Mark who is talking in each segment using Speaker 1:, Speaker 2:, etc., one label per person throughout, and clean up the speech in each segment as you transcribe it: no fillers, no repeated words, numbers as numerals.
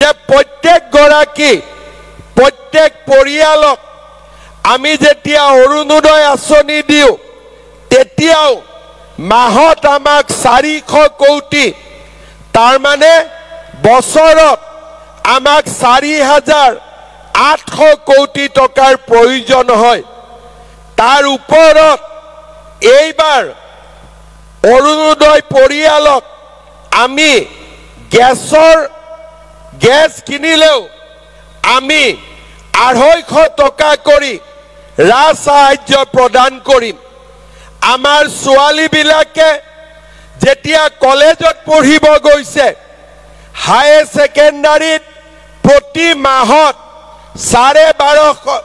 Speaker 1: যে প্ৰত্যেক গৰাকী প্ৰত্যেক পৰিয়ালক আমি যেতিয়া অৰুণোদয় আঁচনি দিওঁ তেতিয়াও মাহত আমাক 400 কোটি তাৰ মানে বছৰত আমাক 4,800 কোটি টকাৰ প্ৰয়োজন হয় তাৰ ওপৰত এইবাৰ অৰুণোদয় পৰিয়ালক আমি গেছ কিনিলেও আমি 250 টকা কৰি ৰাজ সাহায্য প্ৰদান কৰিম আমাৰ ছোৱালীবিলাকে যেতিয়া কলেজত পঢ়িব গৈছে হায়াৰ সেকেন্ডাৰীত প্ৰতি মাহত 1250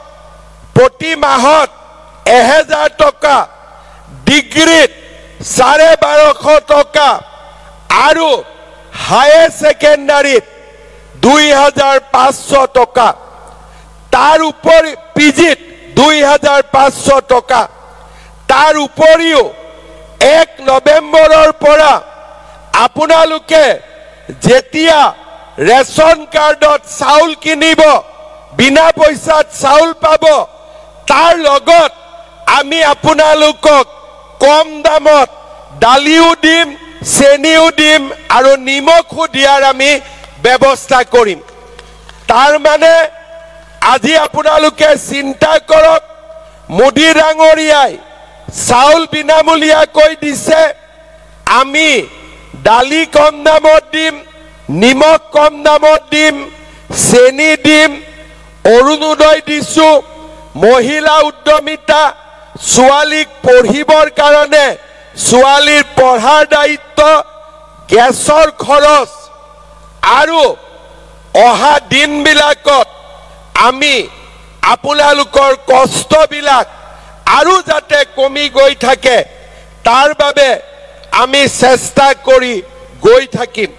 Speaker 1: প্ৰতি মাহত 1000 টকা ডিগ্ৰীত 1250 টকা আৰু হায়াৰ সেকেন্ডাৰীত 2500 টকা তাৰ উপৰি পিজিত 2500 টকা তাৰ উপৰিও 1 নৱেম্বৰৰ পৰা আপোনালোকে যেতিয়া ৰেশন কাৰ্ডত চাউল কিনিব বিনা পইচাত চাউল পাব তাৰ লগত আমি আপোনালোকক কম দামত দালিও দিম চেনিও দিম আৰু নিমখো দিয়াৰ আমি ব্যৱস্থা কৰিম তাৰ মানে আজি আপোনালোকে চিন্তা কৰক মোদী ডাঙৰীয়াই চাউল বিনামূলীয়াকৈ দিছে আমি দালি কম দামত দিম নিমখ কম দামত দিম চেনি দিম অৰুণোদয় দিছো মহিলা উদ্যমিতা ছোৱালীক পঢ়িবৰ কাৰণে ছোৱালীৰ পঢ়াৰ দায়িত্ব গেছৰ খৰচ আৰু অহা দিনবিলাকত আমি আপোনালোকৰ কষ্টবিলাক আৰু যাতে কমি গৈ থাকে তাৰ বাবে আমি চেষ্টা কৰি গৈ থাকিম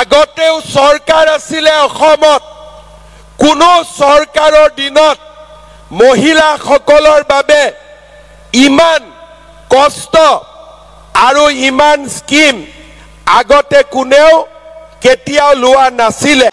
Speaker 1: আগতেও চৰকাৰ আছিলে অসমত কোনো চৰকাৰৰ দিনত মহিলাসকলৰ বাবে ইমান কষ্ট আৰু ইমান স্কিম আগতে কোনেও কেতিয়াও লোৱা নাছিলে